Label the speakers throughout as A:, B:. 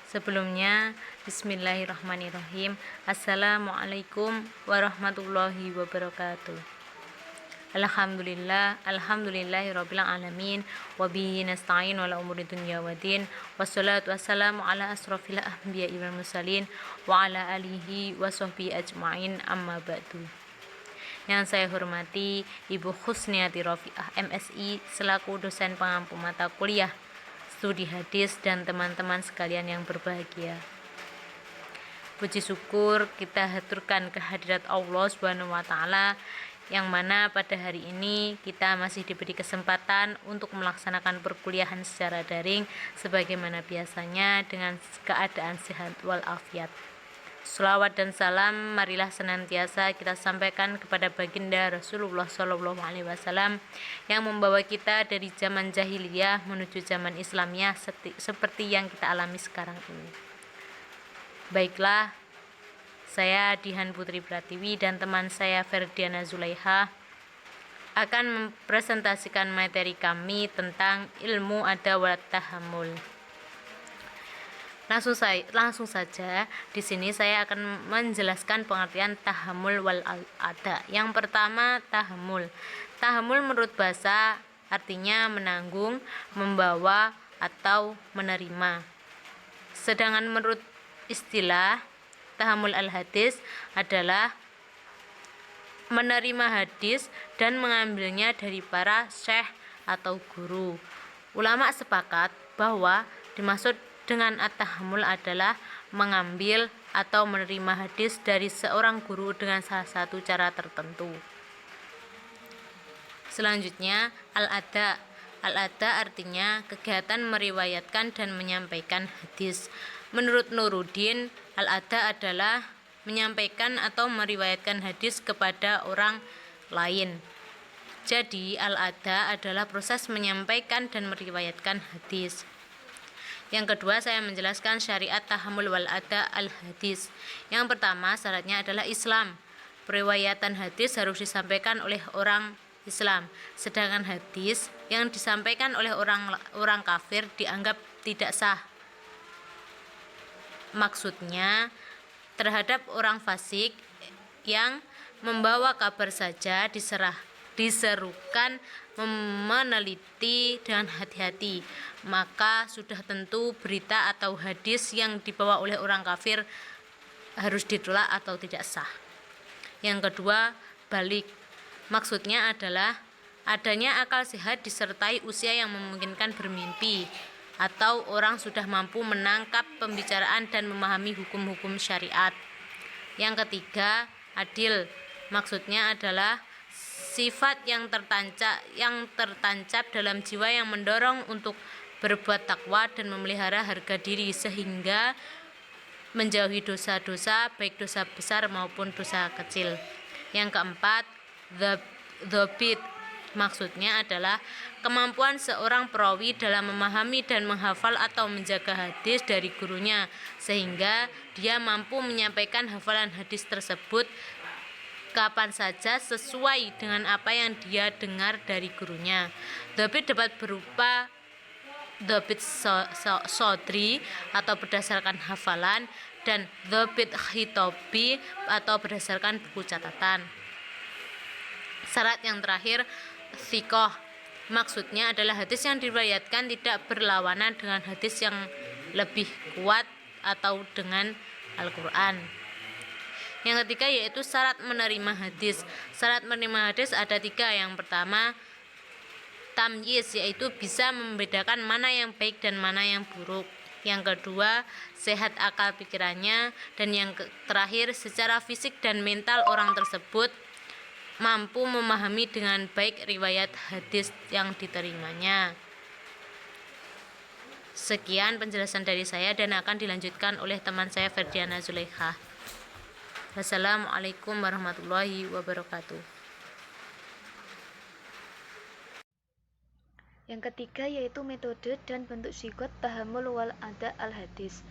A: Sebelumnya, bismillahirrahmanirrahim. Assalamualaikum warahmatullahi wabarakatuh. Alhamdulillahirabbil alamin wa bihi nasta'in wala umuri dunya waddin wassalatu wassalamu ala asrofil anbiya'i wal mursalin wa ala alihi wa sahbihi ajma'in, amma ba'du. Yang saya hormati Ibu Husniati Rofiah MSI selaku dosen pengampu mata kuliah studi hadis dan teman-teman sekalian yang berbahagia. Puji syukur kita haturkan kehadirat Allah Subhanahu wa taala yang mana pada hari ini kita masih diberi kesempatan untuk melaksanakan perkuliahan secara daring sebagaimana biasanya dengan keadaan sehat walafiat. Shalawat dan salam marilah senantiasa kita sampaikan kepada baginda Rasulullah SAW yang membawa kita dari zaman jahiliyah menuju zaman Islamiyah seperti yang kita alami sekarang ini. Baiklah, saya Dihan Putri Pratiwi dan teman saya Ferdiana Zulaiha akan mempresentasikan materi kami tentang ilmu ada wa tahammul. Langsung saja di sini saya akan menjelaskan pengertian tahammul wal ada. Yang pertama, tahammul. Tahammul menurut bahasa artinya menanggung, membawa atau menerima. Sedangkan menurut istilah tahammul al-hadis adalah menerima hadis dan mengambilnya dari para syekh atau guru. Ulama sepakat bahwa dimaksud dengan at-tahammul adalah mengambil atau menerima hadis dari seorang guru dengan salah satu cara tertentu. Selanjutnya, al-ada. Al-ada artinya kegiatan meriwayatkan dan menyampaikan hadis. Menurut Nuruddin, al-ada adalah menyampaikan atau meriwayatkan hadis kepada orang lain. Jadi, al-ada adalah proses menyampaikan dan meriwayatkan hadis. Yang kedua, saya menjelaskan syariat tahammul wal ada al-hadis. Yang pertama, syaratnya adalah Islam. Periwayatan hadis harus disampaikan oleh orang Islam, sedangkan hadis yang disampaikan oleh orang kafir dianggap tidak sah. Maksudnya, terhadap orang fasik yang membawa kabar saja diserukan meneliti dengan hati-hati, maka sudah tentu berita atau hadis yang dibawa oleh orang kafir harus ditolak atau tidak sah. Yang kedua, balik. Maksudnya adalah adanya akal sehat disertai usia yang memungkinkan bermimpi, atau orang sudah mampu menangkap pembicaraan dan memahami hukum-hukum syariat. Yang ketiga, adil. Maksudnya adalah sifat yang tertancap dalam jiwa yang mendorong untuk berbuat takwa dan memelihara harga diri sehingga menjauhi dosa-dosa, baik dosa besar maupun dosa kecil. Yang keempat, dzabit. Maksudnya adalah kemampuan seorang perawi dalam memahami dan menghafal atau menjaga hadis dari gurunya sehingga dia mampu menyampaikan hafalan hadis tersebut kapan saja sesuai dengan apa yang dia dengar dari gurunya. Dzabit dapat berupa dzabit sodri atau berdasarkan hafalan dan dzabit khitobi atau berdasarkan buku catatan. Syarat yang terakhir, thiqah. Maksudnya adalah hadis yang diriwayatkan tidak berlawanan dengan hadis yang lebih kuat atau dengan Al-Quran. Yang ketiga yaitu syarat menerima hadis. Syarat menerima hadis ada 3. Yang pertama, tamyiz, yaitu bisa membedakan mana yang baik dan mana yang buruk. Yang kedua, sehat akal pikirannya. Dan yang terakhir, secara fisik dan mental orang tersebut mampu memahami dengan baik riwayat hadis yang diterimanya. Sekian penjelasan dari saya dan akan dilanjutkan oleh teman saya Ferdiana Zulaiha. Wassalamualaikum warahmatullahi wabarakatuh.
B: Yang ketiga yaitu metode dan bentuk sigot tahammul wal ada al-hadis.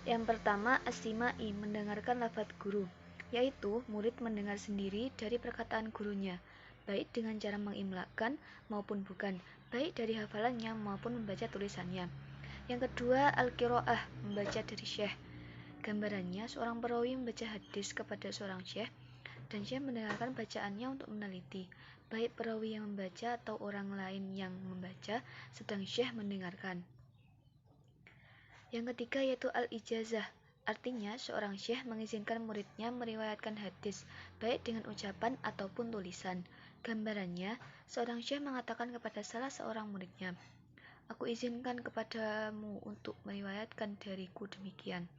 B: Yang pertama, as-simai, mendengarkan lafaz guru, yaitu murid mendengar sendiri dari perkataan gurunya, baik dengan cara mengimlakkan maupun bukan, baik dari hafalannya maupun membaca tulisannya. Yang kedua, al-qiraah, membaca dari syekh. Gambarannya, seorang perawi membaca hadis kepada seorang syekh, dan syekh mendengarkan bacaannya untuk meneliti, baik perawi yang membaca atau orang lain yang membaca, sedang syekh mendengarkan. Yang ketiga yaitu al-ijazah, artinya seorang syekh mengizinkan muridnya meriwayatkan hadis, baik dengan ucapan ataupun tulisan. Gambarannya, seorang syekh mengatakan kepada salah seorang muridnya, "Aku izinkan kepadamu untuk meriwayatkan dariku demikian."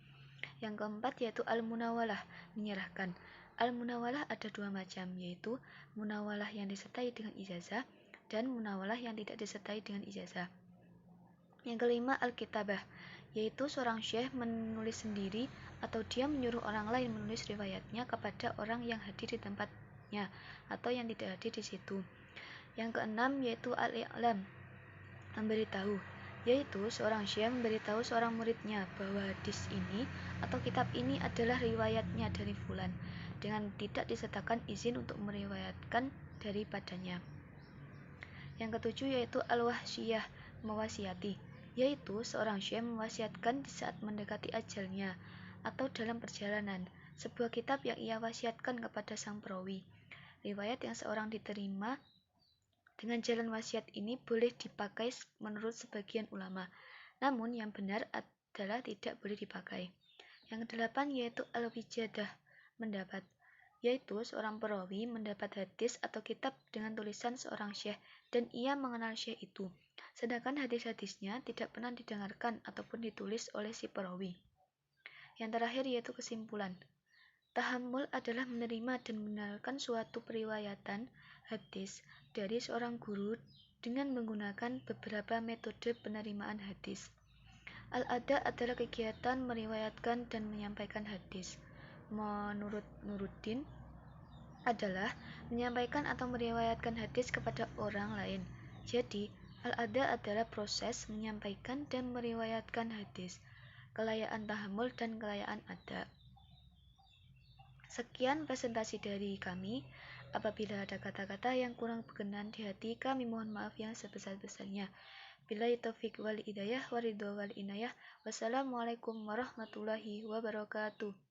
B: Yang keempat yaitu al-munawalah, menyerahkan. Al-munawalah ada dua macam, yaitu munawalah yang disertai dengan ijazah dan munawalah yang tidak disertai dengan ijazah. Yang kelima al-kitabah, yaitu seorang syekh menulis sendiri atau dia menyuruh orang lain menulis riwayatnya kepada orang yang hadir di tempatnya atau yang tidak hadir di situ. Yang keenam yaitu al-i'lam, memberitahu, yaitu seorang syekh memberitahu seorang muridnya bahwa hadis ini atau kitab ini adalah riwayatnya dari fulan dengan tidak disertakan izin untuk meriwayatkan daripadanya. Yang ketujuh yaitu al-wahsiyah, mewasiati, yaitu seorang syekh mewasiatkan di saat mendekati ajalnya atau dalam perjalanan sebuah kitab yang ia wasiatkan kepada sang perawi. Riwayat yang seorang diterima dengan jalan wasiat ini boleh dipakai menurut sebagian ulama, namun yang benar adalah tidak boleh dipakai. Yang kedelapan yaitu al-wijadah, mendapat, yaitu seorang perawi mendapat hadis atau kitab dengan tulisan seorang syekh dan ia mengenal syekh itu, sedangkan hadis-hadisnya tidak pernah didengarkan ataupun ditulis oleh si perawi. Yang terakhir yaitu kesimpulan. Tahammul adalah menerima dan membenarkan suatu periwayatan hadis dari seorang guru dengan menggunakan beberapa metode penerimaan hadis. Al-ada adalah kegiatan meriwayatkan dan menyampaikan hadis. Menurut Nuruddin adalah menyampaikan atau meriwayatkan hadis kepada orang lain. Jadi, al-ada adalah proses menyampaikan dan meriwayatkan hadis. Kelayaan tahammul dan kelayaan ada. Sekian presentasi dari kami. Apabila ada kata-kata yang kurang berkenan di hati, kami mohon maaf yang sebesar-besarnya. Billahi taufiq wal hidayah, waridho wal inayah. Wassalamualaikum warahmatullahi wabarakatuh.